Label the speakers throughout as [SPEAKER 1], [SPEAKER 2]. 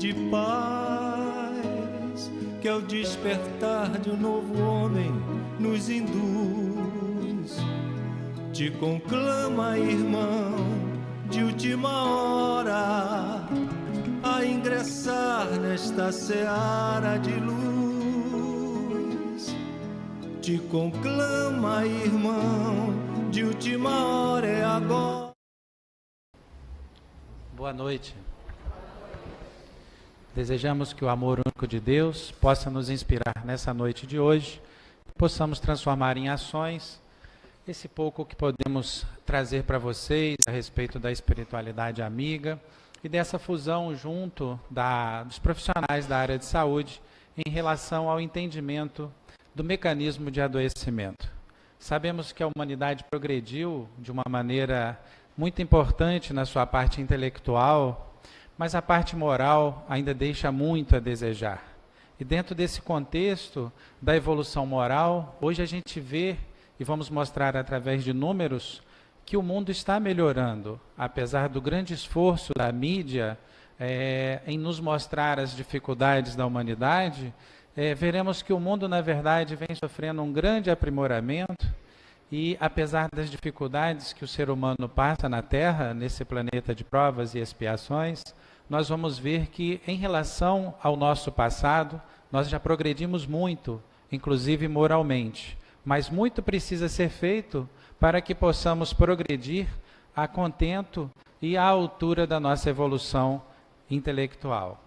[SPEAKER 1] de paz, que é o despertar de um novo homem nos induz. Te conclama, irmão, de última hora, a ingressar nesta seara de luz. Te conclama, irmão, de última hora, é agora.
[SPEAKER 2] Boa noite. Desejamos que o amor único de Deus possa nos inspirar nessa noite de hoje, possamos transformar em ações esse pouco que podemos trazer para vocês a respeito da espiritualidade amiga e dessa fusão junto dos profissionais da área de saúde em relação ao entendimento do mecanismo de adoecimento. Sabemos que a humanidade progrediu de uma maneira muito importante na sua parte intelectual, mas a parte moral ainda deixa muito a desejar. E dentro desse contexto da evolução moral, hoje a gente vê, e vamos mostrar através de números, que o mundo está melhorando, apesar do grande esforço da mídia em nos mostrar as dificuldades da humanidade. Veremos que o mundo, na verdade, vem sofrendo um grande aprimoramento e, apesar das dificuldades que o ser humano passa na Terra, nesse planeta de provas e expiações, nós vamos ver que, em relação ao nosso passado, nós já progredimos muito, inclusive moralmente, mas muito precisa ser feito para que possamos progredir a contento e à altura da nossa evolução intelectual.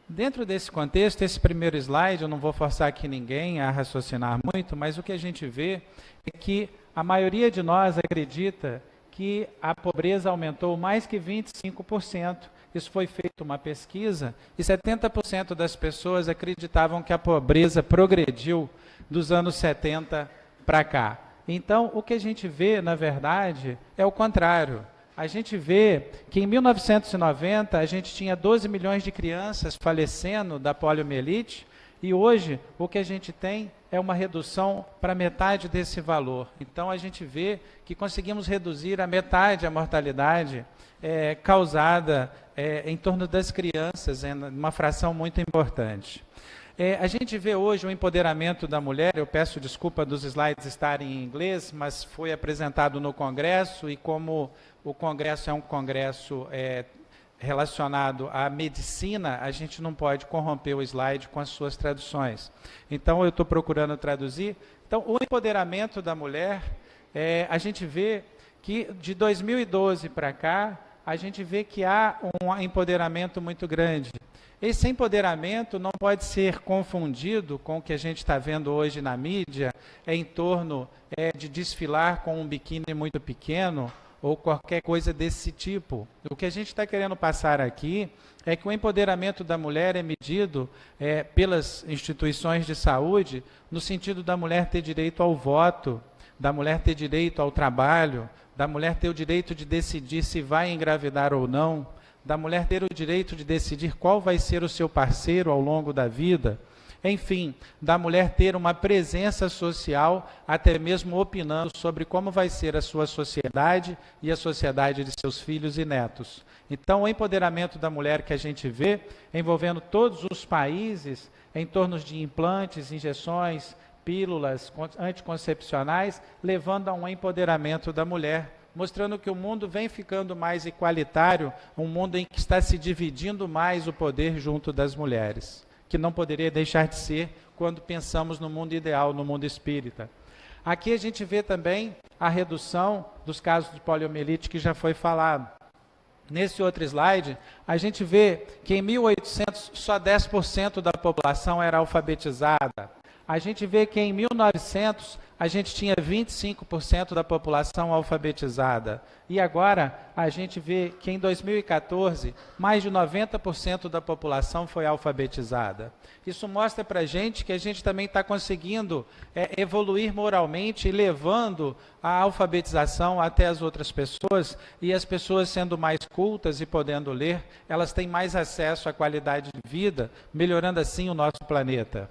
[SPEAKER 2] Dentro desse contexto, esse primeiro slide, eu não vou forçar aqui ninguém a raciocinar muito, mas o que a gente vê é que a maioria de nós acredita que a pobreza aumentou mais que 25%. Isso foi feita uma pesquisa e 70% das pessoas acreditavam que a pobreza progrediu dos anos 70 para cá. Então, o que a gente vê, na verdade, é o contrário. A gente vê que em 1990 a gente tinha 12 milhões de crianças falecendo da poliomielite e hoje o que a gente tem é uma redução para metade desse valor. Então a gente vê que conseguimos reduzir a metade a mortalidade causada em torno das crianças, em uma fração muito importante. A gente vê hoje o empoderamento da mulher. Eu peço desculpa dos slides estarem em inglês, mas foi apresentado no Congresso e como o Congresso é um congresso relacionado à medicina, a gente não pode corromper o slide com as suas traduções. Então, eu estou procurando traduzir. Então, o empoderamento da mulher, a gente vê que de 2012 para cá, a gente vê que há um empoderamento muito grande. Esse empoderamento não pode ser confundido com o que a gente está vendo hoje na mídia, em torno de desfilar com um biquíni muito pequeno, ou qualquer coisa desse tipo. O que a gente está querendo passar aqui é que o empoderamento da mulher é medido pelas instituições de saúde no sentido da mulher ter direito ao voto, da mulher ter direito ao trabalho, da mulher ter o direito de decidir se vai engravidar ou não, da mulher ter o direito de decidir qual vai ser o seu parceiro ao longo da vida, enfim, da mulher ter uma presença social, até mesmo opinando sobre como vai ser a sua sociedade e a sociedade de seus filhos e netos. Então, o empoderamento da mulher que a gente vê, envolvendo todos os países, em torno de implantes, injeções, pílulas anticoncepcionais, levando a um empoderamento da mulher, mostrando que o mundo vem ficando mais igualitário, um mundo em que está se dividindo mais o poder junto das mulheres, que não poderia deixar de ser quando pensamos no mundo ideal, no mundo espírita. Aqui a gente vê também a redução dos casos de poliomielite que já foi falado. Nesse outro slide, a gente vê que em 1800 só 10% da população era alfabetizada. A gente vê que em 1900 a gente tinha 25% da população alfabetizada. E agora a gente vê que em 2014 mais de 90% da população foi alfabetizada. Isso mostra para a gente que a gente também está conseguindo evoluir moralmente e levando a alfabetização até as outras pessoas, e as pessoas sendo mais cultas e podendo ler, elas têm mais acesso à qualidade de vida, melhorando assim o nosso planeta.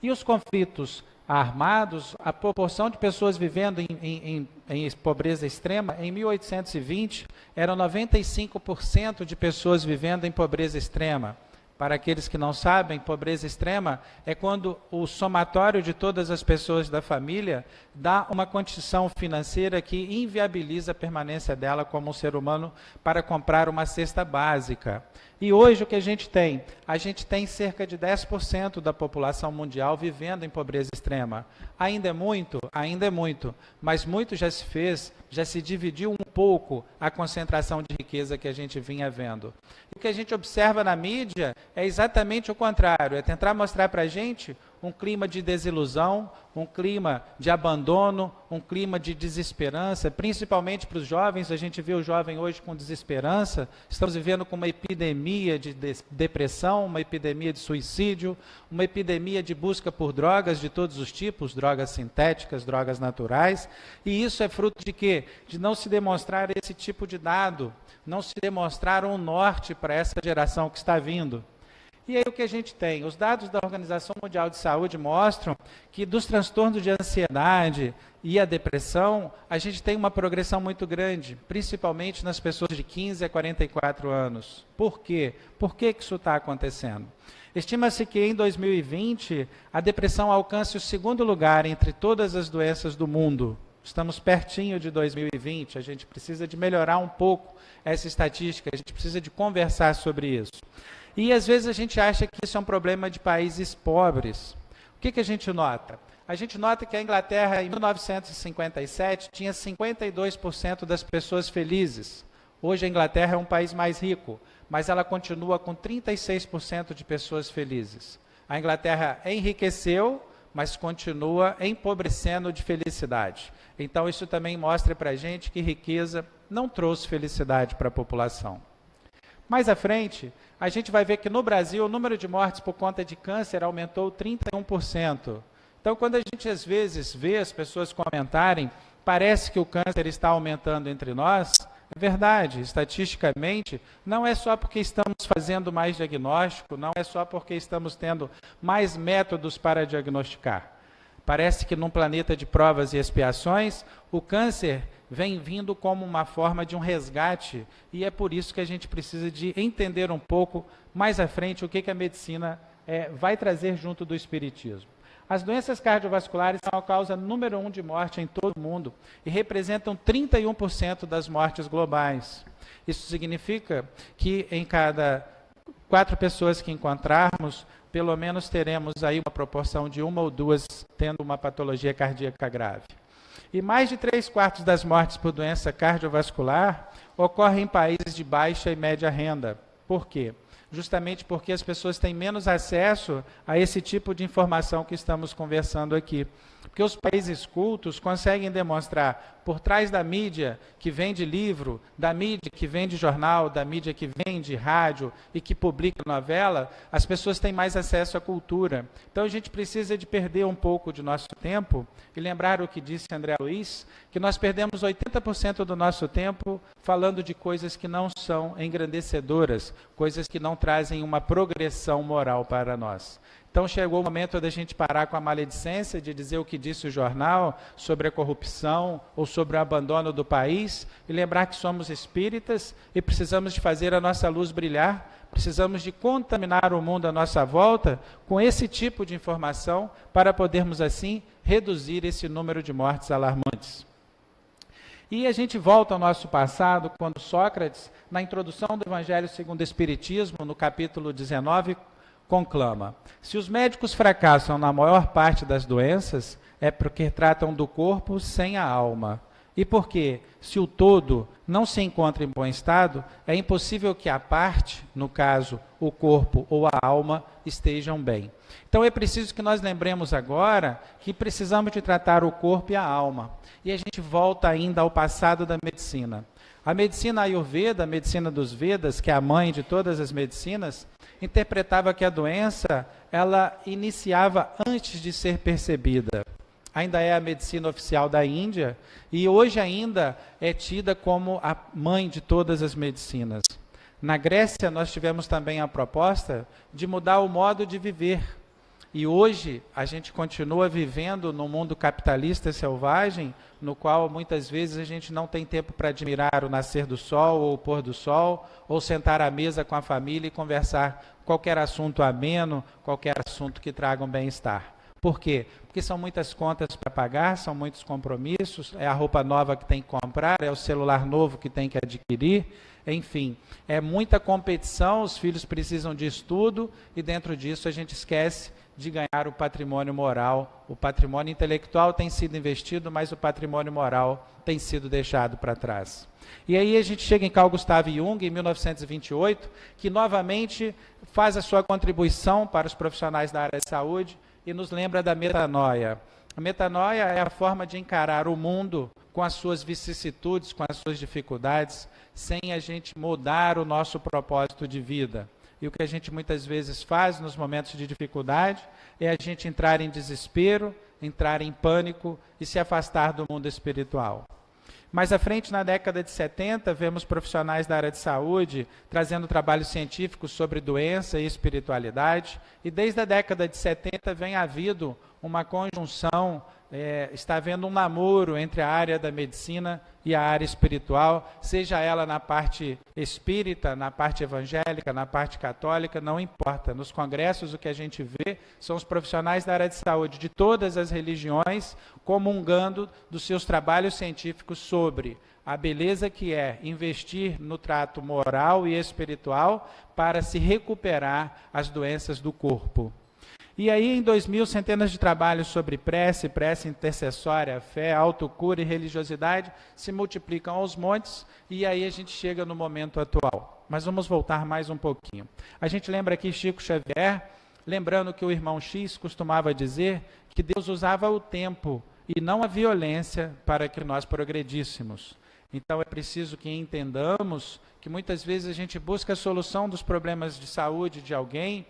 [SPEAKER 2] E os conflitos armados, a proporção de pessoas vivendo em pobreza extrema, em 1820, eram 95% de pessoas vivendo em pobreza extrema. Para aqueles que não sabem, pobreza extrema é quando o somatório de todas as pessoas da família dá uma condição financeira que inviabiliza a permanência dela como um ser humano para comprar uma cesta básica. E hoje o que a gente tem? A gente tem cerca de 10% da população mundial vivendo em pobreza extrema. Ainda é muito? Ainda é muito. Mas muito já se fez, já se dividiu um pouco a concentração de riqueza que a gente vinha vendo. E o que a gente observa na mídia é exatamente o contrário, é tentar mostrar para a gente um clima de desilusão, um clima de abandono, um clima de desesperança, principalmente para os jovens. A gente vê o jovem hoje com desesperança, estamos vivendo com uma epidemia de depressão, uma epidemia de suicídio, uma epidemia de busca por drogas de todos os tipos, drogas sintéticas, drogas naturais, e isso é fruto de quê? De não se demonstrar esse tipo de dado, não se demonstrar um norte para essa geração que está vindo. E aí o que a gente tem? Os dados da Organização Mundial de Saúde mostram que dos transtornos de ansiedade e a depressão, a gente tem uma progressão muito grande, principalmente nas pessoas de 15 a 44 anos. Por quê? Por que isso está acontecendo? Estima-se que em 2020 a depressão alcance o segundo lugar entre todas as doenças do mundo. Estamos pertinho de 2020, a gente precisa de melhorar um pouco essa estatística, a gente precisa de conversar sobre isso. E às vezes a gente acha que isso é um problema de países pobres. O que a gente nota? A gente nota que a Inglaterra, em 1957, tinha 52% das pessoas felizes. Hoje a Inglaterra é um país mais rico, mas ela continua com 36% de pessoas felizes. A Inglaterra enriqueceu, mas continua empobrecendo de felicidade. Então isso também mostra para a gente que riqueza não trouxe felicidade para a população. Mais à frente, a gente vai ver que no Brasil o número de mortes por conta de câncer aumentou 31%. Então, quando a gente às vezes vê as pessoas comentarem, parece que o câncer está aumentando entre nós, é verdade, estatisticamente, não é só porque estamos fazendo mais diagnóstico, não é só porque estamos tendo mais métodos para diagnosticar. Parece que num planeta de provas e expiações, o câncer vem vindo como uma forma de um resgate, e é por isso que a gente precisa de entender um pouco mais à frente o que a medicina vai trazer junto do espiritismo. As doenças cardiovasculares são a causa número 1 de morte em todo o mundo e representam 31% das mortes globais. Isso significa que em cada 4 pessoas que encontrarmos, pelo menos teremos aí uma proporção de 1 ou 2 tendo uma patologia cardíaca grave. E mais de 3/4 das mortes por doença cardiovascular ocorrem em países de baixa e média renda. Por quê? Justamente porque as pessoas têm menos acesso a esse tipo de informação que estamos conversando aqui. Porque os países cultos conseguem demonstrar, por trás da mídia que vende livro, da mídia que vende jornal, da mídia que vende rádio e que publica novela, as pessoas têm mais acesso à cultura. Então a gente precisa de perder um pouco de nosso tempo e lembrar o que disse André Luiz, que nós perdemos 80% do nosso tempo falando de coisas que não são engrandecedoras, coisas que não trazem uma progressão moral para nós. Então chegou o momento da gente parar com a maledicência de dizer o que disse o jornal sobre a corrupção ou sobre o abandono do país e lembrar que somos espíritas e precisamos de fazer a nossa luz brilhar, precisamos de contaminar o mundo à nossa volta com esse tipo de informação para podermos assim reduzir esse número de mortes alarmantes. E a gente volta ao nosso passado quando Sócrates, na introdução do Evangelho segundo o Espiritismo, no capítulo 19, conclama: se os médicos fracassam na maior parte das doenças, é porque tratam do corpo sem a alma. E porque, se o todo não se encontra em bom estado, é impossível que a parte, no caso, o corpo ou a alma, estejam bem. Então é preciso que nós lembremos agora que precisamos de tratar o corpo e a alma. E a gente volta ainda ao passado da medicina. A medicina Ayurveda, a medicina dos Vedas, que é a mãe de todas as medicinas, interpretava que a doença, ela iniciava antes de ser percebida. Ainda é a medicina oficial da Índia e hoje ainda é tida como a mãe de todas as medicinas. Na Grécia, nós tivemos também a proposta de mudar o modo de viver. E hoje a gente continua vivendo num mundo capitalista selvagem, no qual muitas vezes a gente não tem tempo para admirar o nascer do sol ou o pôr do sol, ou sentar à mesa com a família e conversar qualquer assunto ameno, qualquer assunto que traga um bem-estar. Por quê? Porque são muitas contas para pagar, são muitos compromissos, é a roupa nova que tem que comprar, é o celular novo que tem que adquirir, enfim, é muita competição, os filhos precisam de estudo e dentro disso a gente esquece de ganhar o patrimônio moral. O patrimônio intelectual tem sido investido, mas o patrimônio moral tem sido deixado para trás. E aí a gente chega em Carl Gustav Jung, em 1928, que novamente faz a sua contribuição para os profissionais da área de saúde e nos lembra da metanoia. A metanoia é a forma de encarar o mundo com as suas vicissitudes, com as suas dificuldades, sem a gente mudar o nosso propósito de vida. E o que a gente muitas vezes faz nos momentos de dificuldade é a gente entrar em desespero, entrar em pânico e se afastar do mundo espiritual. Mais à frente, na década de 70, vemos profissionais da área de saúde trazendo trabalhos científicos sobre doença e espiritualidade. E desde a década de 70 vem havido uma conjunção, está havendo um namoro entre a área da medicina e a área espiritual, seja ela na parte espírita, na parte evangélica, na parte católica, não importa. Nos congressos o que a gente vê são os profissionais da área de saúde de todas as religiões comungando dos seus trabalhos científicos sobre a beleza que é investir no trato moral e espiritual para se recuperar as doenças do corpo. E aí, em 2000, centenas de trabalhos sobre prece intercessória, fé, autocura e religiosidade se multiplicam aos montes, e aí a gente chega no momento atual. Mas vamos voltar mais um pouquinho. A gente lembra aqui Chico Xavier, lembrando que o irmão X costumava dizer que Deus usava o tempo e não a violência para que nós progredíssemos. Então é preciso que entendamos que muitas vezes a gente busca a solução dos problemas de saúde de alguém,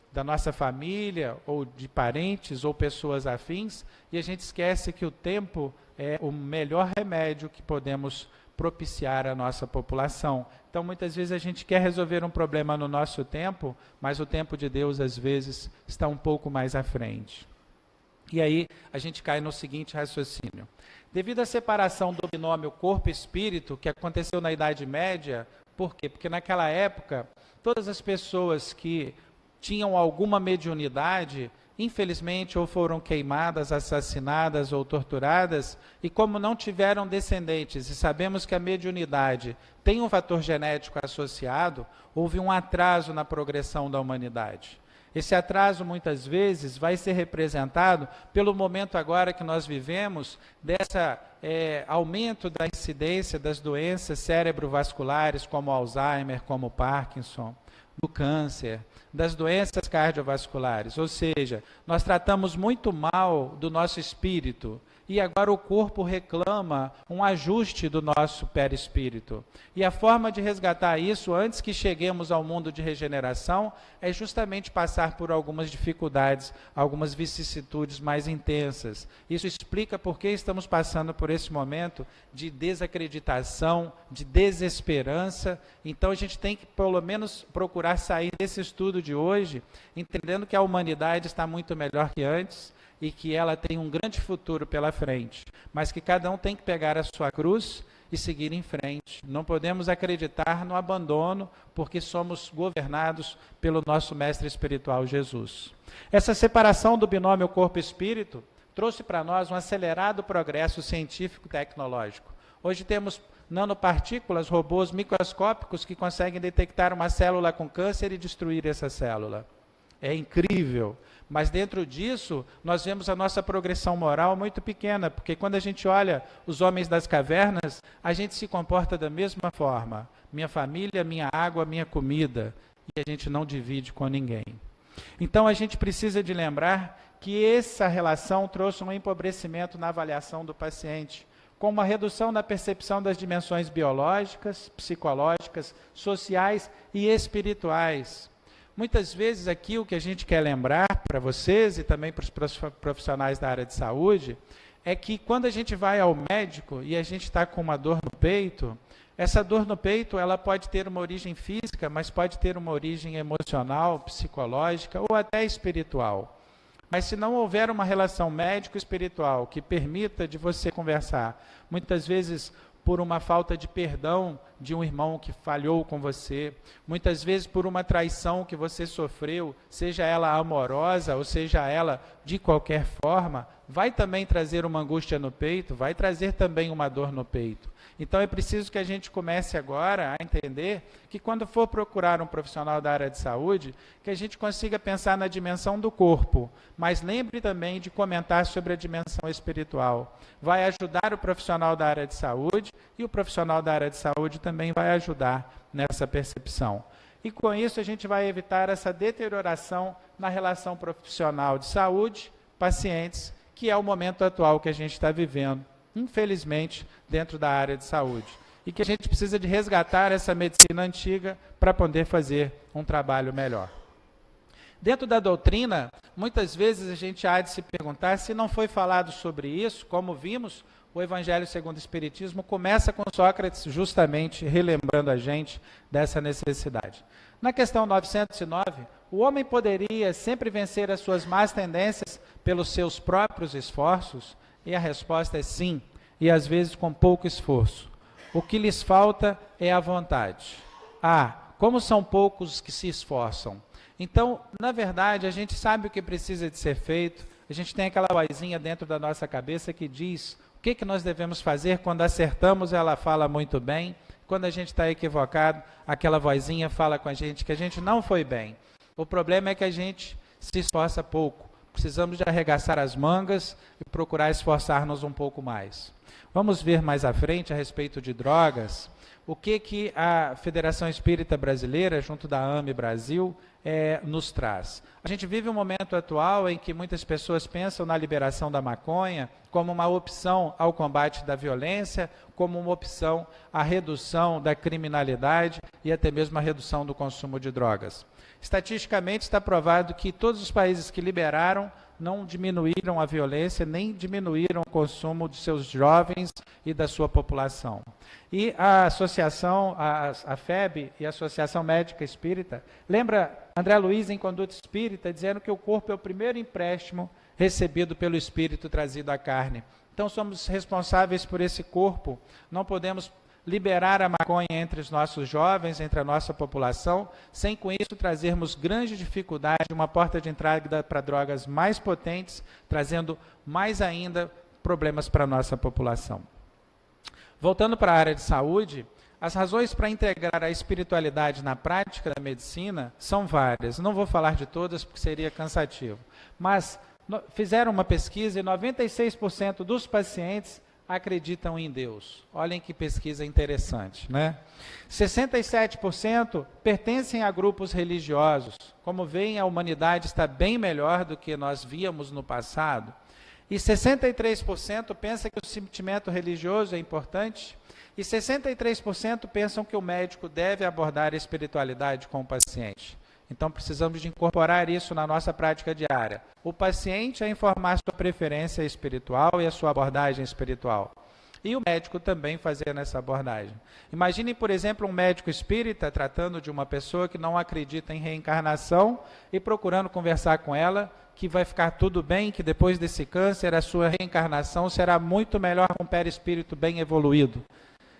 [SPEAKER 2] da nossa família, ou de parentes, ou pessoas afins, e a gente esquece que o tempo é o melhor remédio que podemos propiciar à nossa população. Então, muitas vezes a gente quer resolver um problema no nosso tempo, mas o tempo de Deus, às vezes, está um pouco mais à frente. E aí, a gente cai no seguinte raciocínio. Devido à separação do binômio corpo-espírito, que aconteceu na Idade Média, por quê? Porque naquela época, todas as pessoas que tinham alguma mediunidade, infelizmente, ou foram queimadas, assassinadas ou torturadas, e como não tiveram descendentes, e sabemos que a mediunidade tem um fator genético associado, houve um atraso na progressão da humanidade. Esse atraso, muitas vezes, vai ser representado pelo momento agora que nós vivemos, dessa aumento da incidência das doenças cerebrovasculares, como Alzheimer, como Parkinson, do câncer, das doenças cardiovasculares, ou seja, nós tratamos muito mal do nosso espírito e agora o corpo reclama um ajuste do nosso perispírito. E a forma de resgatar isso antes que cheguemos ao mundo de regeneração é justamente passar por algumas dificuldades, algumas vicissitudes mais intensas. Isso explica por que estamos passando por esse momento de desacreditação, de desesperança. Então a gente tem que pelo menos procurar sair desse estudo de hoje, entendendo que a humanidade está muito melhor que antes, e que ela tem um grande futuro pela frente, mas que cada um tem que pegar a sua cruz e seguir em frente. Não podemos acreditar no abandono, porque somos governados pelo nosso mestre espiritual Jesus. Essa separação do binômio corpo-espírito trouxe para nós um acelerado progresso científico-tecnológico. Hoje temos nanopartículas, robôs microscópicos que conseguem detectar uma célula com câncer e destruir essa célula. É incrível. Mas dentro disso, nós vemos a nossa progressão moral muito pequena, porque quando a gente olha os homens das cavernas, a gente se comporta da mesma forma. Minha família, minha água, minha comida. E a gente não divide com ninguém. Então a gente precisa de lembrar que essa relação trouxe um empobrecimento na avaliação do paciente, com uma redução na percepção das dimensões biológicas, psicológicas, sociais e espirituais. Muitas vezes aqui o que a gente quer lembrar para vocês e também para os profissionais da área de saúde é que quando a gente vai ao médico e a gente está com uma dor no peito, essa dor no peito ela pode ter uma origem física, mas pode ter uma origem emocional, psicológica ou até espiritual. Mas se não houver uma relação médico-espiritual que permita de você conversar, muitas vezes por uma falta de perdão de um irmão que falhou com você, muitas vezes por uma traição que você sofreu, seja ela amorosa ou seja ela de qualquer forma, vai também trazer uma angústia no peito, vai trazer também uma dor no peito. Então é preciso que a gente comece agora a entender que quando for procurar um profissional da área de saúde, que a gente consiga pensar na dimensão do corpo, mas lembre também de comentar sobre a dimensão espiritual. Vai ajudar o profissional da área de saúde e o profissional da área de saúde também vai ajudar nessa percepção. E com isso a gente vai evitar essa deterioração na relação profissional de saúde, pacientes, que é o momento atual que a gente está vivendo, infelizmente, dentro da área de saúde. E que a gente precisa de resgatar essa medicina antiga para poder fazer um trabalho melhor. Dentro da doutrina, muitas vezes a gente há de se perguntar se não foi falado sobre isso, como vimos, o Evangelho segundo o Espiritismo começa com Sócrates justamente relembrando a gente dessa necessidade. Na questão 909, o homem poderia sempre vencer as suas más tendências pelos seus próprios esforços? E a resposta é sim, e às vezes com pouco esforço. O que lhes falta é a vontade. Como são poucos que se esforçam. Então, na verdade, a gente sabe o que precisa de ser feito, a gente tem aquela vozinha dentro da nossa cabeça que diz o que nós devemos fazer. Quando acertamos, ela fala muito bem, quando a gente está equivocado, aquela vozinha fala com a gente que a gente não foi bem. O problema é que a gente se esforça pouco. Precisamos de arregaçar as mangas e procurar esforçar-nos um pouco mais. Vamos ver mais à frente a respeito de drogas, o que a Federação Espírita Brasileira, junto da AME Brasil, nos traz. A gente vive um momento atual em que muitas pessoas pensam na liberação da maconha como uma opção ao combate da violência, como uma opção à redução da criminalidade e até mesmo à redução do consumo de drogas. Estatisticamente está provado que todos os países que liberaram não diminuíram a violência, nem diminuíram o consumo de seus jovens e da sua população. E a associação, a FEB e a Associação Médica Espírita, lembra André Luiz em Conduta Espírita, dizendo que o corpo é o primeiro empréstimo recebido pelo Espírito trazido à carne. Então somos responsáveis por esse corpo, não podemos liberar a maconha entre os nossos jovens, entre a nossa população, sem com isso trazermos grande dificuldade, uma porta de entrada para drogas mais potentes, trazendo mais ainda problemas para a nossa população. Voltando para a área de saúde, as razões para integrar a espiritualidade na prática da medicina são várias. Não vou falar de todas porque seria cansativo, mas fizeram uma pesquisa e 96% dos pacientes acreditam em Deus. Olhem que pesquisa interessante, né? 67% pertencem a grupos religiosos. Como veem, a humanidade está bem melhor do que nós víamos no passado. E 63% pensam que o sentimento religioso é importante. E 63% pensam que o médico deve abordar a espiritualidade com o paciente. Então, precisamos de incorporar isso na nossa prática diária. O paciente a informar sua preferência espiritual e a sua abordagem espiritual. E o médico também fazendo essa abordagem. Imaginem, por exemplo, um médico espírita tratando de uma pessoa que não acredita em reencarnação e procurando conversar com ela que vai ficar tudo bem, que depois desse câncer a sua reencarnação será muito melhor com um perispírito bem evoluído.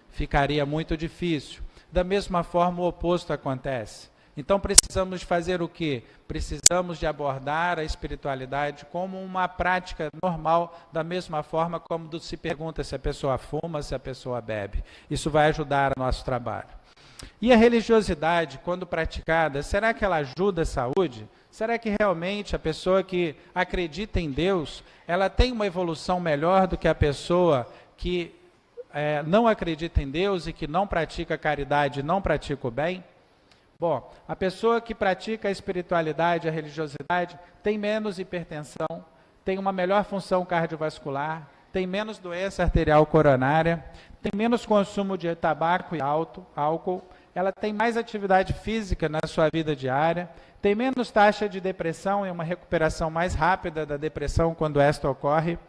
[SPEAKER 2] Ficaria muito difícil. Da mesma forma, o oposto acontece. Então precisamos fazer o quê? Precisamos de abordar a espiritualidade como uma prática normal, da mesma forma como se pergunta se a pessoa fuma, se a pessoa bebe. Isso vai ajudar o nosso trabalho. E a religiosidade, quando praticada, será que ela ajuda a saúde? Será que realmente a pessoa que acredita em Deus, ela tem uma evolução melhor do que a pessoa que não acredita em Deus e que não pratica a caridade, não pratica o bem? Bom, a pessoa que pratica a espiritualidade, a religiosidade, tem menos hipertensão, tem uma melhor função cardiovascular, tem menos doença arterial coronária, tem menos consumo de tabaco e álcool, ela tem mais atividade física na sua vida diária, tem menos taxa de depressão e uma recuperação mais rápida da depressão quando esta ocorre,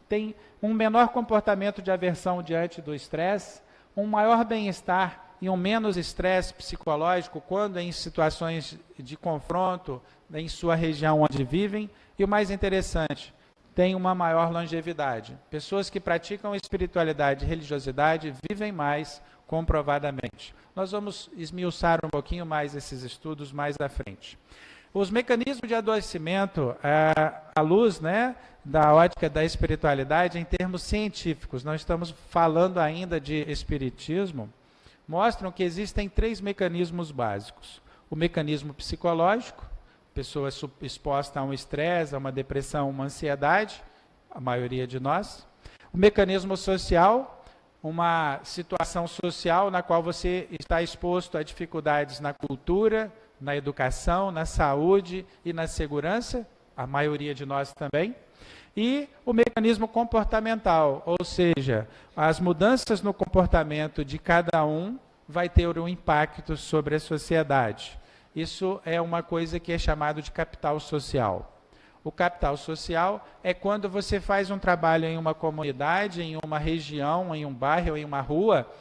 [SPEAKER 2] tem um menor comportamento de aversão diante do estresse, um maior bem-estar em um menos estresse psicológico quando em situações de confronto em sua região onde vivem, e o mais interessante, têm uma maior longevidade. Pessoas que praticam espiritualidade e religiosidade vivem mais, comprovadamente. Nós vamos esmiuçar um pouquinho mais esses estudos mais à frente. Os mecanismos de adoecimento, à luz, né, da ótica da espiritualidade, em termos científicos, não estamos falando ainda de espiritismo, mostram que existem 3 mecanismos básicos. O mecanismo psicológico, pessoa exposta a um estresse, a uma depressão, uma ansiedade, a maioria de nós. O mecanismo social, uma situação social na qual você está exposto a dificuldades na cultura, na educação, na saúde e na segurança, a maioria de nós também. E o mecanismo comportamental, ou seja, as mudanças no comportamento de cada um vai ter um impacto sobre a sociedade. Isso é uma coisa que é chamado de capital social. O capital social é quando você faz um trabalho em uma comunidade, em uma região, em um bairro, em uma rua,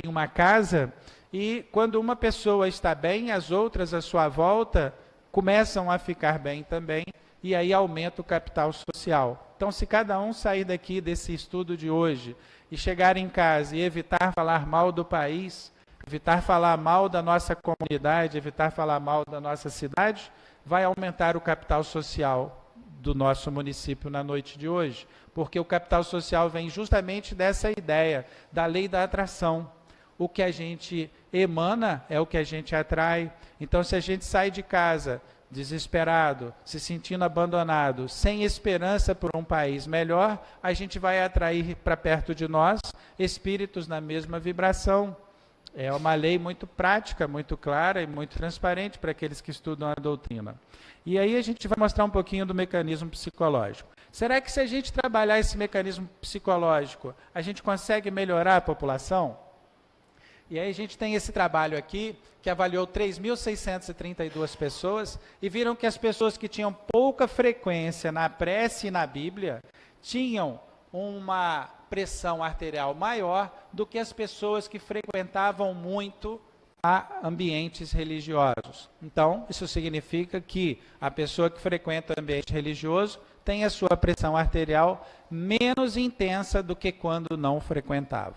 [SPEAKER 2] em uma casa, e quando uma pessoa está bem, as outras à sua volta começam a ficar bem também, e aí aumenta o capital social. Então, se cada um sair daqui desse estudo de hoje e chegar em casa e evitar falar mal do país, evitar falar mal da nossa comunidade, evitar falar mal da nossa cidade, vai aumentar o capital social do nosso município na noite de hoje, porque o capital social vem justamente dessa ideia da lei da atração. O que a gente emana é o que a gente atrai. Então, se a gente sai de casa desesperado, se sentindo abandonado, sem esperança por um país melhor, a gente vai atrair para perto de nós espíritos na mesma vibração. É uma lei muito prática, muito clara e muito transparente para aqueles que estudam a doutrina. E aí a gente vai mostrar um pouquinho do mecanismo psicológico. Será que se a gente trabalhar esse mecanismo psicológico, a gente consegue melhorar a população? E aí a gente tem esse trabalho aqui, que avaliou 3.632 pessoas, e viram que as pessoas que tinham pouca frequência na prece e na Bíblia, tinham uma pressão arterial maior do que as pessoas que frequentavam muito a ambientes religiosos. Então, isso significa que a pessoa que frequenta o ambiente religioso tem a sua pressão arterial menos intensa do que quando não frequentava.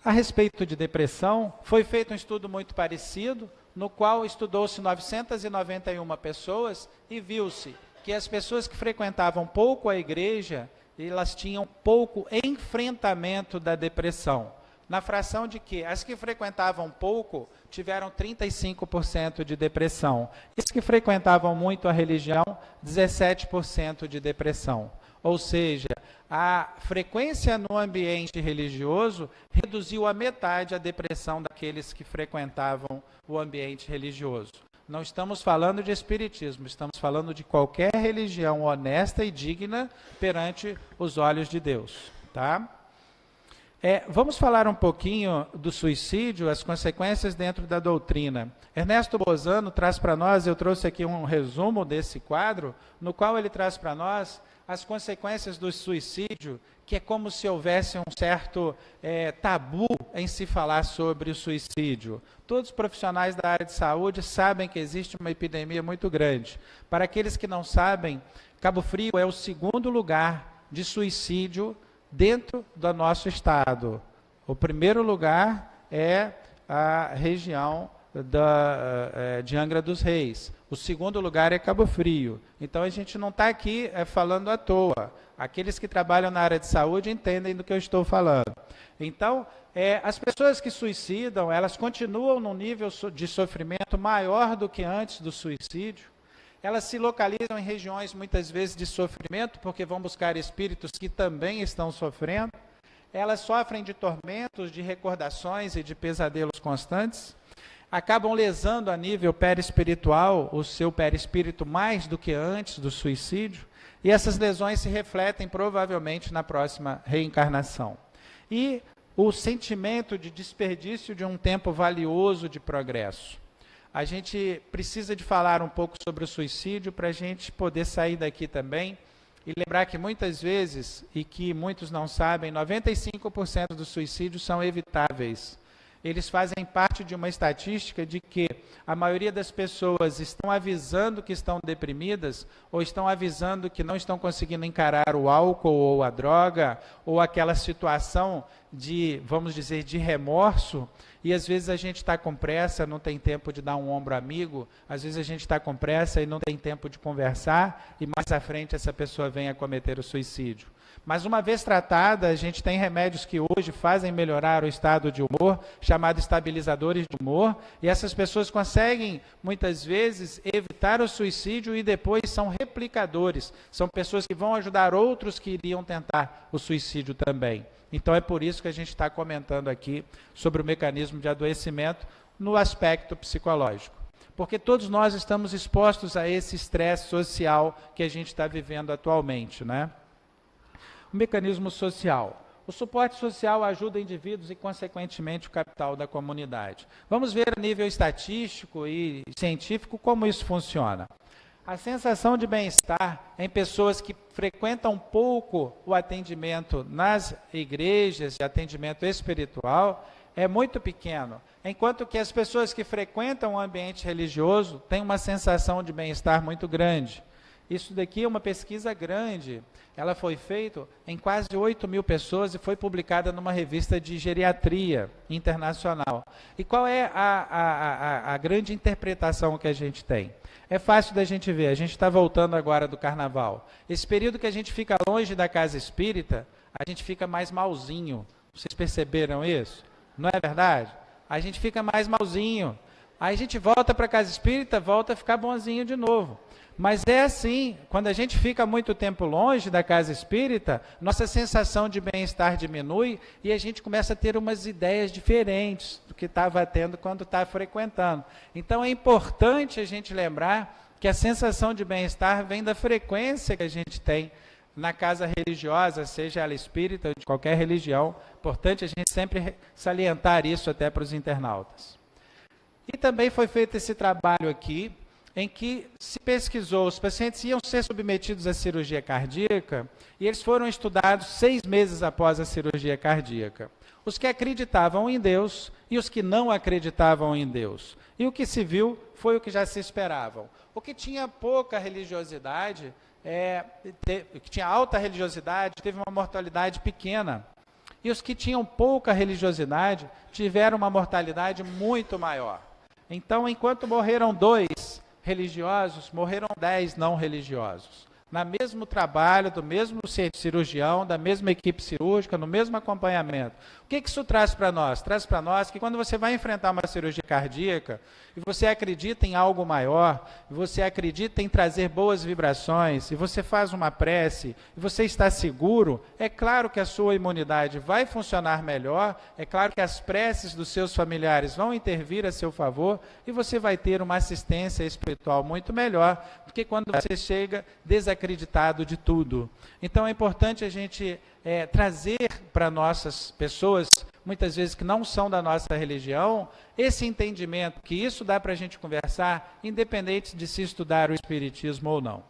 [SPEAKER 2] A respeito de depressão, foi feito um estudo muito parecido, no qual estudou-se 991 pessoas e viu-se que as pessoas que frequentavam pouco a igreja, elas tinham pouco enfrentamento da depressão. Na fração de que as que frequentavam pouco tiveram 35% de depressão. As que frequentavam muito a religião, 17% de depressão. Ou seja, a frequência no ambiente religioso reduziu a metade a depressão daqueles que frequentavam o ambiente religioso. Não estamos falando de espiritismo, estamos falando de qualquer religião honesta e digna perante os olhos de Deus. Tá? Vamos falar um pouquinho do suicídio, as consequências dentro da doutrina. Ernesto Bozano traz para nós, eu trouxe aqui um resumo desse quadro, no qual ele traz para nós as consequências do suicídio, que é como se houvesse um certo tabu em se falar sobre o suicídio. Todos os profissionais da área de saúde sabem que existe uma epidemia muito grande. Para aqueles que não sabem, Cabo Frio é o 2º lugar de suicídio dentro do nosso estado. O primeiro lugar é a região de Angra dos Reis. O 2º lugar é Cabo Frio. Então a gente não está aqui falando à toa. Aqueles que trabalham na área de saúde entendem do que eu estou falando. Então, as pessoas que suicidam, elas continuam num nível de sofrimento maior do que antes do suicídio. Elas se localizam em regiões muitas vezes de sofrimento, porque vão buscar espíritos que também estão sofrendo. Elas sofrem de tormentos, de recordações e de pesadelos constantes. Acabam lesando a nível perispiritual o seu perispírito mais do que antes do suicídio, e essas lesões se refletem provavelmente na próxima reencarnação. E o sentimento de desperdício de um tempo valioso de progresso. A gente precisa de falar um pouco sobre o suicídio para a gente poder sair daqui também e lembrar que muitas vezes, e que muitos não sabem, 95% dos suicídios são evitáveis. eles fazem parte de uma estatística de que a maioria das pessoas estão avisando que estão deprimidas ou estão avisando que não estão conseguindo encarar o álcool ou a droga ou aquela situação de, vamos dizer, de remorso, e às vezes a gente está com pressa, não tem tempo de dar um ombro amigo, às vezes a gente está com pressa e não tem tempo de conversar, e mais à frente essa pessoa vem a cometer o suicídio. Mas uma vez tratada, a gente tem remédios que hoje fazem melhorar o estado de humor, chamados estabilizadores de humor, e essas pessoas conseguem, muitas vezes, evitar o suicídio e depois são replicadores, são pessoas que vão ajudar outros que iriam tentar o suicídio também. Então é por isso que a gente está comentando aqui sobre o mecanismo de adoecimento no aspecto psicológico. Porque todos nós estamos expostos a esse estresse social que a gente está vivendo atualmente, né? O mecanismo social. O suporte social ajuda indivíduos e, consequentemente, o capital da comunidade. Vamos ver a nível estatístico e científico como isso funciona. A sensação de bem-estar em pessoas que frequentam pouco o atendimento nas igrejas de atendimento espiritual é muito pequeno, enquanto que as pessoas que frequentam o ambiente religioso têm uma sensação de bem-estar muito grande. Isso daqui é uma pesquisa grande, ela foi feita em quase 8.000 pessoas e foi publicada numa revista de geriatria internacional. E qual é a grande interpretação que a gente tem? É fácil da gente ver, a gente está voltando agora do carnaval. Esse período que a gente fica longe da casa espírita, a gente fica mais malzinho. Vocês perceberam isso? Não é verdade? A gente fica mais malzinho. Aí a gente volta para a casa espírita, volta a ficar bonzinho de novo. Mas é assim, quando a gente fica muito tempo longe da casa espírita, nossa sensação de bem-estar diminui e a gente começa a ter umas ideias diferentes do que estava tendo quando está frequentando. Então é importante a gente lembrar que a sensação de bem-estar vem da frequência que a gente tem na casa religiosa, seja ela espírita ou de qualquer religião. Importante a gente sempre salientar isso até para os internautas. E também foi feito esse trabalho aqui, em que se pesquisou, os pacientes iam ser submetidos à cirurgia cardíaca e eles foram estudados 6 meses após a cirurgia cardíaca. Os que acreditavam em Deus e os que não acreditavam em Deus. E o que se viu foi o que já se esperavam. O que tinha pouca religiosidade, que tinha alta religiosidade, teve uma mortalidade pequena. E os que tinham pouca religiosidade tiveram uma mortalidade muito maior. Então, enquanto morreram 2 religiosos, morreram 10 não religiosos. No mesmo trabalho, do mesmo cirurgião, da mesma equipe cirúrgica, no mesmo acompanhamento. O que isso traz para nós? Traz para nós que quando você vai enfrentar uma cirurgia cardíaca, e você acredita em algo maior, e você acredita em trazer boas vibrações, e você faz uma prece, e você está seguro, é claro que a sua imunidade vai funcionar melhor, é claro que as preces dos seus familiares vão intervir a seu favor, e você vai ter uma assistência espiritual muito melhor do que quando você chega desacreditado de tudo. Então é importante a gente trazer para nossas pessoas, muitas vezes que não são da nossa religião, esse entendimento que isso dá para a gente conversar, independente de se estudar o espiritismo ou não.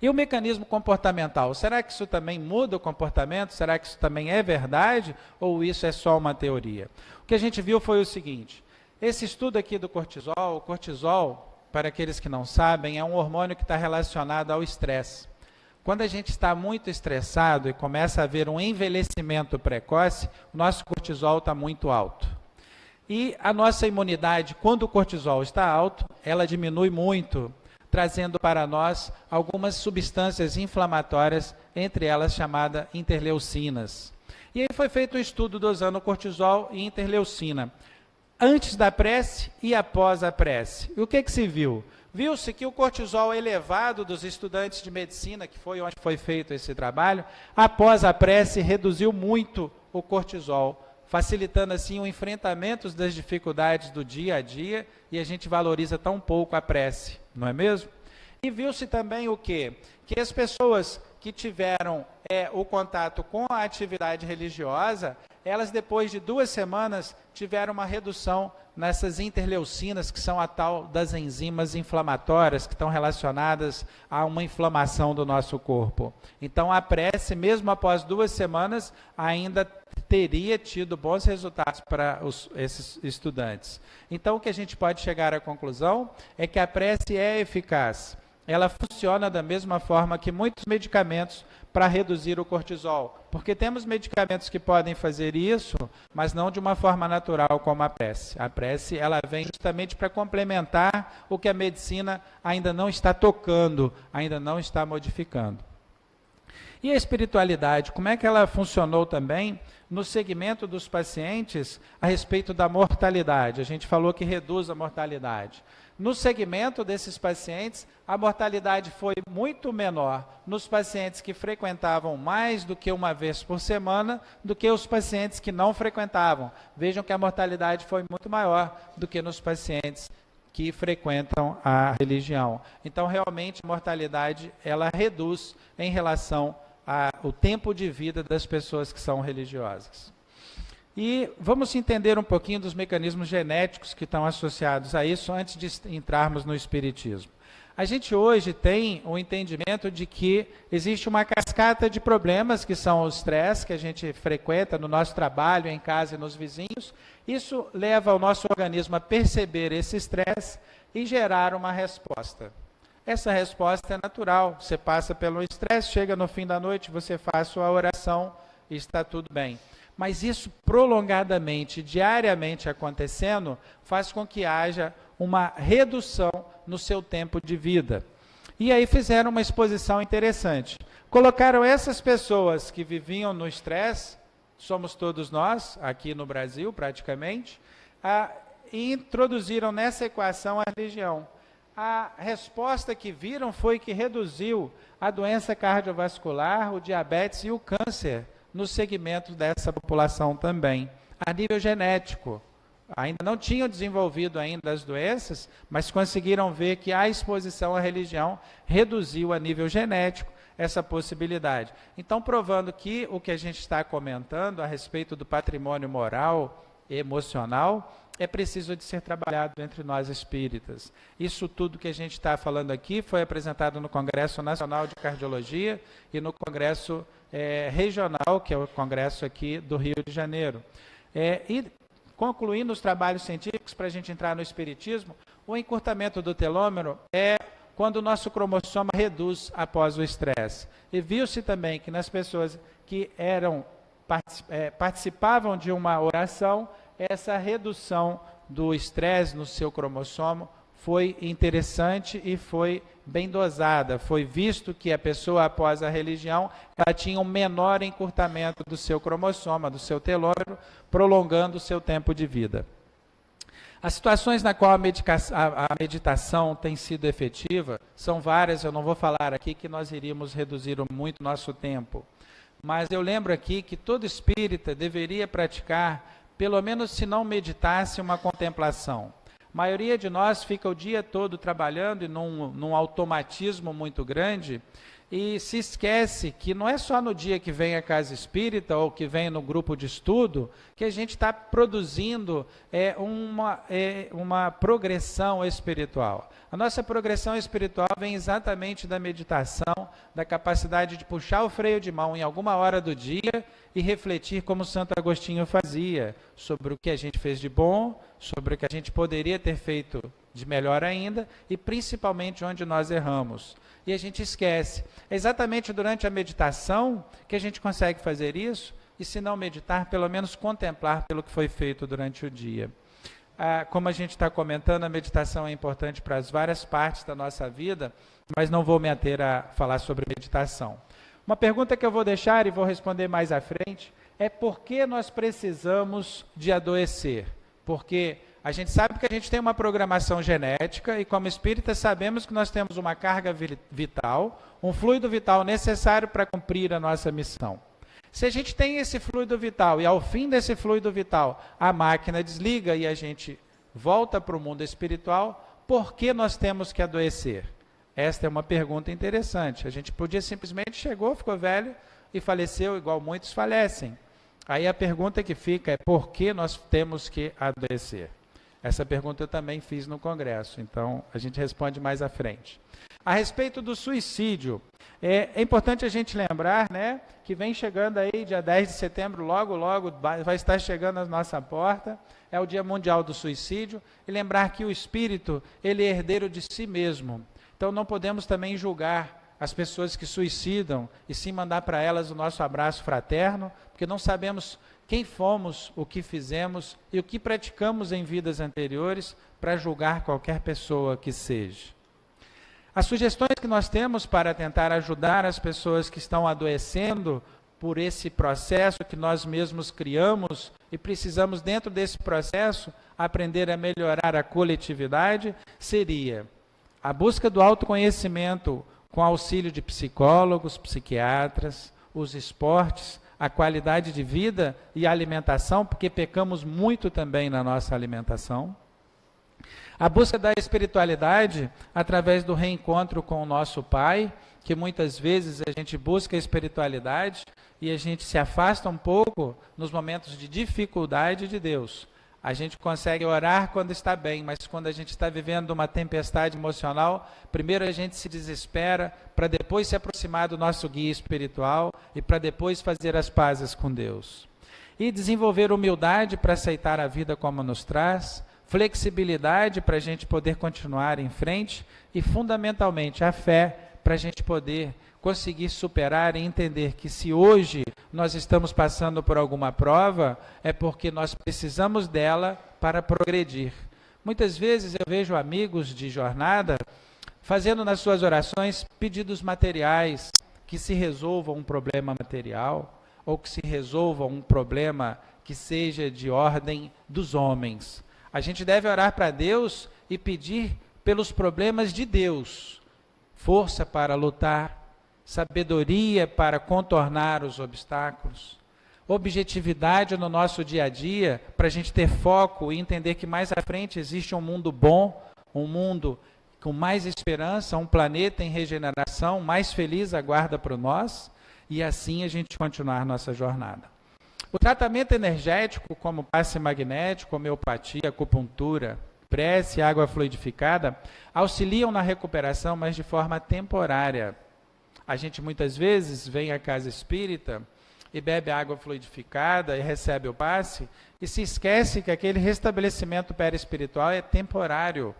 [SPEAKER 2] E o mecanismo comportamental, será que isso também muda o comportamento? Será que isso também é verdade? Ou isso é só uma teoria? O que a gente viu foi o seguinte, esse estudo aqui do cortisol, o cortisol, para aqueles que não sabem, é um hormônio que está relacionado ao estresse. Quando a gente está muito estressado e começa a haver um envelhecimento precoce, o nosso cortisol está muito alto. E a nossa imunidade, quando o cortisol está alto, ela diminui muito, trazendo para nós algumas substâncias inflamatórias, entre elas chamadas interleucinas. E aí foi feito um estudo dosando cortisol e interleucina, antes da prece e após a prece. E o que se viu? Viu-se que o cortisol elevado dos estudantes de medicina, que foi onde foi feito esse trabalho, após a prece reduziu muito o cortisol, facilitando assim o enfrentamento das dificuldades do dia a dia, e a gente valoriza tão pouco a prece, não é mesmo? E viu-se também o quê? Que as pessoas que tiveram o contato com a atividade religiosa, elas depois de 2 semanas tiveram uma redução nessas interleucinas, que são a tal das enzimas inflamatórias, que estão relacionadas a uma inflamação do nosso corpo. Então a prece, mesmo após 2 semanas, ainda teria tido bons resultados para esses estudantes. Então, o que a gente pode chegar à conclusão é que a prece é eficaz. Ela funciona da mesma forma que muitos medicamentos para reduzir o cortisol. Porque temos medicamentos que podem fazer isso, mas não de uma forma natural como a prece. A prece, ela vem justamente para complementar o que a medicina ainda não está tocando, ainda não está modificando. E a espiritualidade, como é que ela funcionou também no segmento dos pacientes a respeito da mortalidade? A gente falou que reduz a mortalidade. No segmento desses pacientes, a mortalidade foi muito menor nos pacientes que frequentavam mais do que uma vez por semana do que os pacientes que não frequentavam. Vejam que a mortalidade foi muito maior do que nos pacientes que frequentam a religião. Então, realmente, a mortalidade ela reduz em relação ao tempo de vida das pessoas que são religiosas. E vamos entender um pouquinho dos mecanismos genéticos que estão associados a isso antes de entrarmos no espiritismo. A gente hoje tem o entendimento de que existe uma cascata de problemas que são o estresse que a gente frequenta no nosso trabalho, em casa e nos vizinhos. Isso leva o nosso organismo a perceber esse estresse e gerar uma resposta. Essa resposta é natural. Você passa pelo estresse, chega no fim da noite, você faz sua oração e está tudo bem. Mas isso prolongadamente, diariamente acontecendo, faz com que haja uma redução no seu tempo de vida. E aí fizeram uma exposição interessante. Colocaram essas pessoas que viviam no estresse, somos todos nós, aqui no Brasil praticamente, e introduziram nessa equação a religião. A resposta que viram foi que reduziu a doença cardiovascular, o diabetes e o câncer no segmento dessa população também, a nível genético. Ainda não tinham desenvolvido ainda as doenças, mas conseguiram ver que a exposição à religião reduziu a nível genético essa possibilidade. Então, provando que o que a gente está comentando a respeito do patrimônio moral e emocional é preciso de ser trabalhado entre nós espíritas. Isso tudo que a gente está falando aqui foi apresentado no Congresso Nacional de Cardiologia e no Congresso Regional, que é o Congresso aqui do Rio de Janeiro. E concluindo os trabalhos científicos, para a gente entrar no espiritismo, o encurtamento do telômero é quando o nosso cromossoma reduz após o estresse. E viu-se também que nas pessoas que participavam de uma oração, essa redução do estresse no seu cromossomo foi interessante e foi bem dosada. Foi visto que a pessoa, após a religião, ela tinha um menor encurtamento do seu cromossoma, do seu telômero, prolongando o seu tempo de vida. As situações na qual a meditação tem sido efetiva são várias, eu não vou falar aqui que nós iríamos reduzir muito o nosso tempo. Mas eu lembro aqui que todo espírita deveria praticar, pelo menos se não meditasse, uma contemplação. A maioria de nós fica o dia todo trabalhando e num automatismo muito grande e se esquece que não é só no dia que vem à casa espírita ou que vem no grupo de estudo que a gente está produzindo uma progressão espiritual. A nossa progressão espiritual vem exatamente da meditação, da capacidade de puxar o freio de mão em alguma hora do dia e refletir como Santo Agostinho fazia, sobre o que a gente fez de bom, sobre o que a gente poderia ter feito de melhor ainda e principalmente onde nós erramos. E a gente esquece. É exatamente durante a meditação que a gente consegue fazer isso e, se não meditar, pelo menos contemplar pelo que foi feito durante o dia. Como a gente está comentando, a meditação é importante para as várias partes da nossa vida, mas não vou me ater a falar sobre meditação. Uma pergunta que eu vou deixar e vou responder mais à frente é por que nós precisamos de adoecer? Porque a gente sabe que a gente tem uma programação genética e, como espírita, sabemos que nós temos uma carga vital, um fluido vital necessário para cumprir a nossa missão. Se a gente tem esse fluido vital e, ao fim desse fluido vital, a máquina desliga e a gente volta para o mundo espiritual, por que nós temos que adoecer? Esta é uma pergunta interessante. A gente podia simplesmente chegou, ficou velho e faleceu, igual muitos falecem. Aí a pergunta que fica é por que nós temos que adoecer? Essa pergunta eu também fiz no Congresso, então a gente responde mais à frente. A respeito do suicídio, é importante a gente lembrar, né, que vem chegando aí, dia 10 de setembro, logo vai estar chegando à nossa porta, é o Dia Mundial do Suicídio, e lembrar que o espírito, ele é herdeiro de si mesmo. Então não podemos também julgar as pessoas que suicidam e sim mandar para elas o nosso abraço fraterno, porque não sabemos quem fomos, o que fizemos e o que praticamos em vidas anteriores para julgar qualquer pessoa que seja. As sugestões que nós temos para tentar ajudar as pessoas que estão adoecendo por esse processo que nós mesmos criamos e precisamos, dentro desse processo, aprender a melhorar a coletividade, seria a busca do autoconhecimento com auxílio de psicólogos, psiquiatras, os esportes, a qualidade de vida e a alimentação, porque pecamos muito também na nossa alimentação. A busca da espiritualidade através do reencontro com o nosso Pai, que muitas vezes a gente busca a espiritualidade e a gente se afasta um pouco nos momentos de dificuldade de Deus. A gente consegue orar quando está bem, mas quando a gente está vivendo uma tempestade emocional, primeiro a gente se desespera para depois se aproximar do nosso guia espiritual e para depois fazer as pazes com Deus. E desenvolver humildade para aceitar a vida como nos traz, flexibilidade para a gente poder continuar em frente e, fundamentalmente, a fé para a gente poder conseguir superar e entender que se hoje nós estamos passando por alguma prova, é porque nós precisamos dela para progredir. Muitas vezes eu vejo amigos de jornada fazendo nas suas orações pedidos materiais, que se resolva um problema material, ou que se resolva um problema que seja de ordem dos homens. A gente deve orar para Deus e pedir pelos problemas de Deus, força para lutar, sabedoria para contornar os obstáculos, objetividade no nosso dia a dia, para a gente ter foco e entender que mais à frente existe um mundo bom, um mundo com mais esperança, um planeta em regeneração, mais feliz aguarda para nós, e assim a gente continuar nossa jornada. O tratamento energético, como passe magnético, homeopatia, acupuntura, prece, água fluidificada, auxiliam na recuperação, mas de forma temporária. A gente muitas vezes vem à casa espírita e bebe água fluidificada e recebe o passe e se esquece que aquele restabelecimento perispiritual é temporário.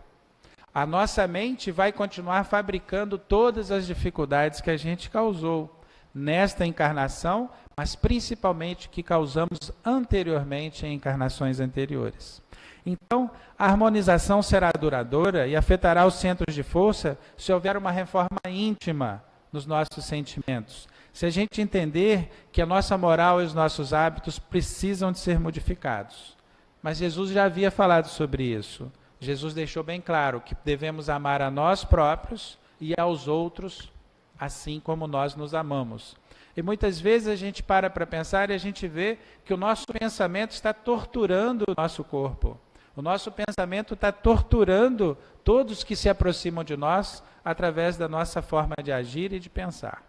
[SPEAKER 2] A nossa mente vai continuar fabricando todas as dificuldades que a gente causou nesta encarnação, mas principalmente que causamos anteriormente em encarnações anteriores. Então, a harmonização será duradoura e afetará os centros de força se houver uma reforma íntima nos nossos sentimentos. Se a gente entender que a nossa moral e os nossos hábitos precisam de ser modificados. Mas Jesus já havia falado sobre isso. Jesus deixou bem claro que devemos amar a nós próprios e aos outros, assim como nós nos amamos. E muitas vezes a gente para pensar e a gente vê que o nosso pensamento está torturando o nosso corpo. O nosso pensamento está torturando todos que se aproximam de nós através da nossa forma de agir e de pensar.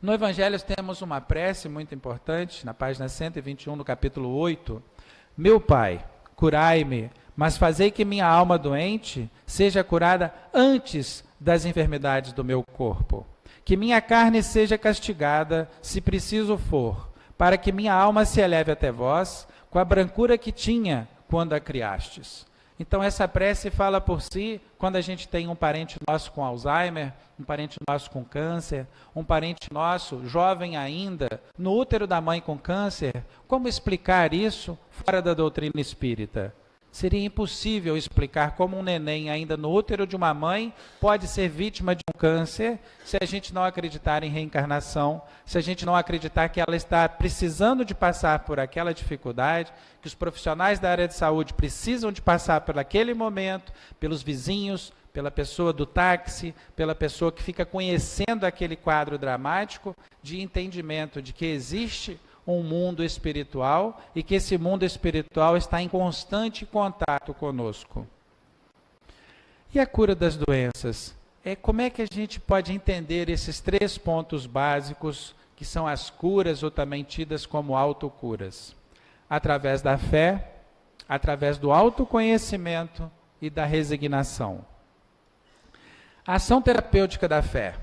[SPEAKER 2] No Evangelho temos uma prece muito importante, na página 121, no capítulo 8. Meu Pai, curai-me, mas fazei que minha alma doente seja curada antes das enfermidades do meu corpo. Que minha carne seja castigada, se preciso for, para que minha alma se eleve até vós, com a brancura que tinha quando a criastes. Então essa prece fala por si quando a gente tem um parente nosso com Alzheimer, um parente nosso com câncer, um parente nosso, jovem ainda, no útero da mãe com câncer. Como explicar isso fora da doutrina espírita? Seria impossível explicar como um neném ainda no útero de uma mãe pode ser vítima de um câncer se a gente não acreditar em reencarnação, se a gente não acreditar que ela está precisando de passar por aquela dificuldade, que os profissionais da área de saúde precisam de passar por aquele momento, pelos vizinhos, pela pessoa do táxi, pela pessoa que fica conhecendo aquele quadro dramático de entendimento de que existe um mundo espiritual e que esse mundo espiritual está em constante contato conosco. E a cura das doenças? Como é que a gente pode entender esses 3 pontos básicos que são as curas ou também tidas como autocuras? Através da fé, através do autoconhecimento e da resignação. A ação terapêutica da fé.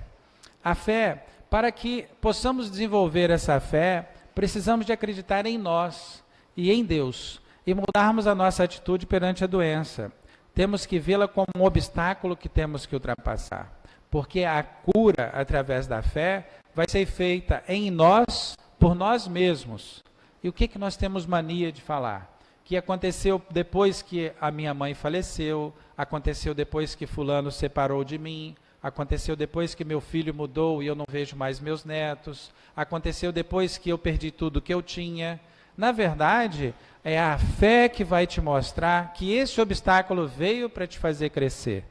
[SPEAKER 2] A fé, para que possamos desenvolver essa fé, precisamos de acreditar em nós e em Deus e mudarmos a nossa atitude perante a doença. Temos que vê-la como um obstáculo que temos que ultrapassar, porque a cura através da fé vai ser feita em nós, por nós mesmos. E o que nós temos mania de falar? Que aconteceu depois que a minha mãe faleceu, aconteceu depois que fulano separou de mim, aconteceu depois que meu filho mudou e eu não vejo mais meus netos, aconteceu depois que eu perdi tudo que eu tinha. Na verdade, é a fé que vai te mostrar que esse obstáculo veio para te fazer crescer.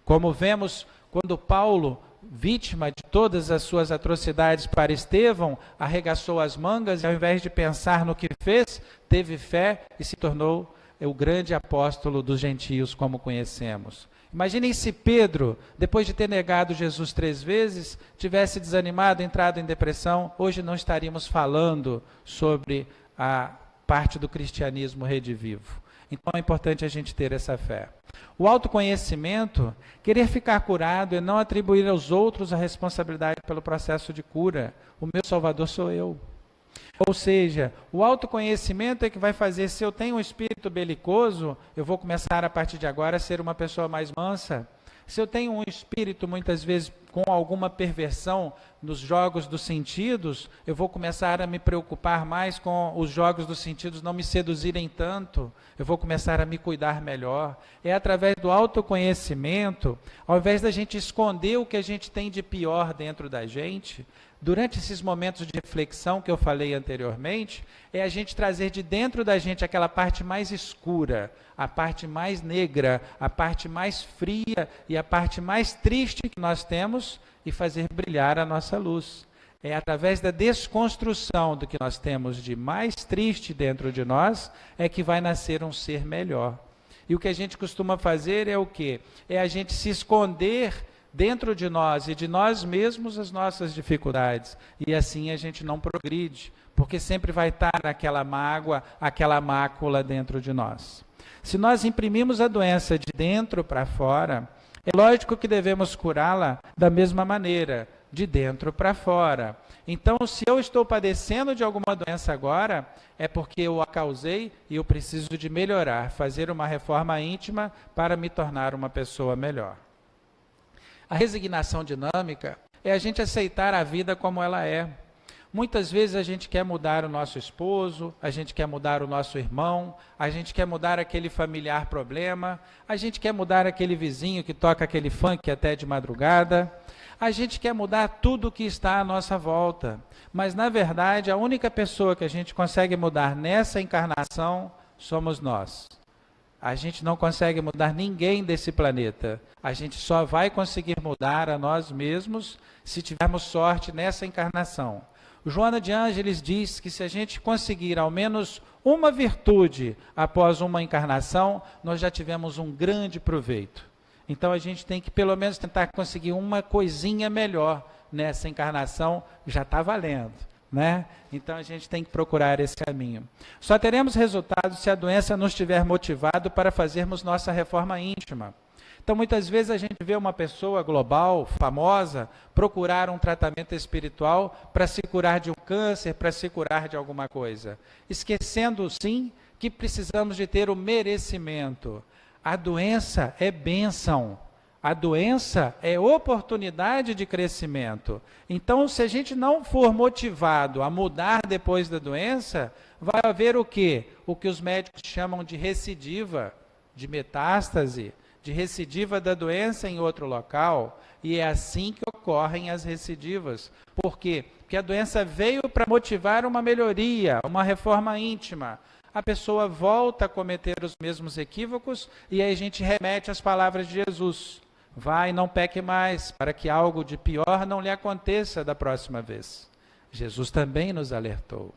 [SPEAKER 2] Como vemos quando Paulo, vítima de todas as suas atrocidades para Estevão, arregaçou as mangas e ao invés de pensar no que fez, teve fé e se tornou o grande apóstolo dos gentios como conhecemos. Imaginem se Pedro, depois de ter negado Jesus 3 vezes, tivesse desanimado, entrado em depressão, hoje não estaríamos falando sobre a parte do cristianismo redivivo. Então é importante a gente ter essa fé. O autoconhecimento, querer ficar curado e não atribuir aos outros a responsabilidade pelo processo de cura. O meu Salvador sou eu. Ou seja, o autoconhecimento é que vai fazer, se eu tenho um espírito belicoso, eu vou começar a partir de agora a ser uma pessoa mais mansa. Se eu tenho um espírito, muitas vezes, com alguma perversão nos jogos dos sentidos, eu vou começar a me preocupar mais com os jogos dos sentidos não me seduzirem tanto, eu vou começar a me cuidar melhor. É através do autoconhecimento, ao invés da gente esconder o que a gente tem de pior dentro da gente, durante esses momentos de reflexão que eu falei anteriormente, é a gente trazer de dentro da gente aquela parte mais escura, a parte mais negra, a parte mais fria e a parte mais triste que nós temos e fazer brilhar a nossa luz. É através da desconstrução do que nós temos de mais triste dentro de nós, é que vai nascer um ser melhor. E o que a gente costuma fazer é o quê? É a gente se esconder dentro de nós e de nós mesmos as nossas dificuldades. E assim a gente não progride, porque sempre vai estar aquela mágoa, aquela mácula dentro de nós. Se nós imprimimos a doença de dentro para fora, é lógico que devemos curá-la da mesma maneira, de dentro para fora. Então, se eu estou padecendo de alguma doença agora, é porque eu a causei e eu preciso de melhorar, fazer uma reforma íntima para me tornar uma pessoa melhor. A resignação dinâmica é a gente aceitar a vida como ela é. Muitas vezes a gente quer mudar o nosso esposo, a gente quer mudar o nosso irmão, a gente quer mudar aquele familiar problema, a gente quer mudar aquele vizinho que toca aquele funk até de madrugada, a gente quer mudar tudo que está à nossa volta. Mas, na verdade, a única pessoa que a gente consegue mudar nessa encarnação somos nós. A gente não consegue mudar ninguém desse planeta. A gente só vai conseguir mudar a nós mesmos se tivermos sorte nessa encarnação. O Joana de Ângeles diz que se a gente conseguir ao menos uma virtude após uma encarnação, nós já tivemos um grande proveito. Então a gente tem que pelo menos tentar conseguir uma coisinha melhor nessa encarnação, já está valendo, né? Então a gente tem que procurar esse caminho. Só teremos resultados se a doença nos tiver motivado para fazermos nossa reforma íntima. Então, muitas vezes a gente vê uma pessoa global, famosa, procurar um tratamento espiritual para se curar de um câncer, para se curar de alguma coisa. Esquecendo, sim, que precisamos de ter o merecimento. A doença é bênção. A doença é oportunidade de crescimento. Então, se a gente não for motivado a mudar depois da doença, vai haver o quê? O que os médicos chamam de recidiva, de metástase, de recidiva da doença em outro local, e é assim que ocorrem as recidivas. Por quê? Porque a doença veio para motivar uma melhoria, uma reforma íntima. A pessoa volta a cometer os mesmos equívocos, e aí a gente remete às palavras de Jesus. Vai, não peque mais, para que algo de pior não lhe aconteça da próxima vez. Jesus também nos alertou.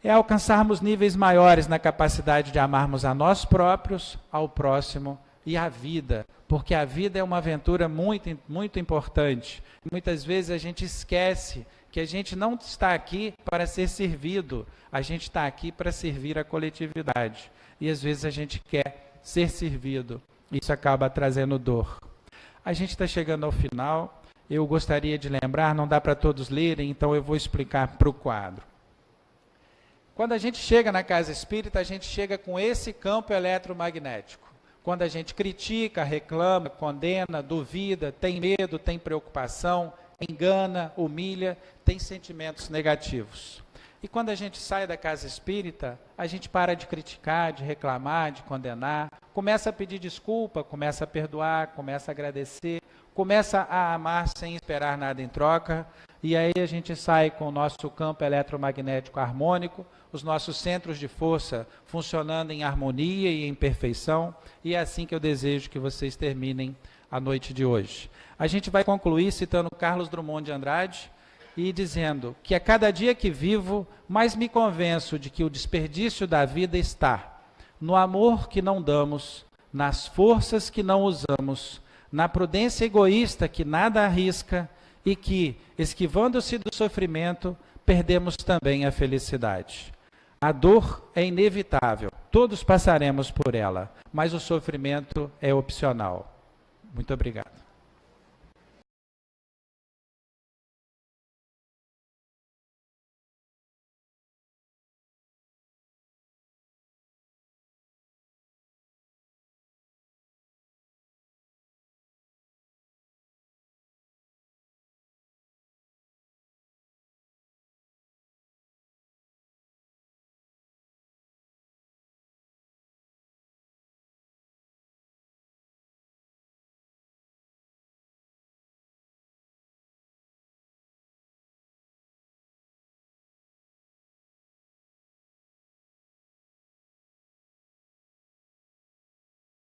[SPEAKER 2] É alcançarmos níveis maiores na capacidade de amarmos a nós próprios, ao próximo e a vida, porque a vida é uma aventura muito, muito importante. Muitas vezes a gente esquece que a gente não está aqui para ser servido, a gente está aqui para servir a coletividade. E às vezes a gente quer ser servido, isso acaba trazendo dor. A gente está chegando ao final. Eu gostaria de lembrar, não dá para todos lerem, então eu vou explicar para o quadro. Quando a gente chega na casa espírita, a gente chega com esse campo eletromagnético. Quando a gente critica, reclama, condena, duvida, tem medo, tem preocupação, engana, humilha, tem sentimentos negativos. E quando a gente sai da casa espírita, a gente para de criticar, de reclamar, de condenar, começa a pedir desculpa, começa a perdoar, começa a agradecer, começa a amar sem esperar nada em troca, e aí a gente sai com o nosso campo eletromagnético harmônico, os nossos centros de força funcionando em harmonia e em perfeição, e é assim que eu desejo que vocês terminem a noite de hoje. A gente vai concluir citando Carlos Drummond de Andrade, e dizendo que a cada dia que vivo, mais me convenço de que o desperdício da vida está no amor que não damos, nas forças que não usamos, na prudência egoísta que nada arrisca e que, esquivando-se do sofrimento, perdemos também a felicidade. A dor é inevitável, todos passaremos por ela, mas o sofrimento é opcional. Muito obrigado.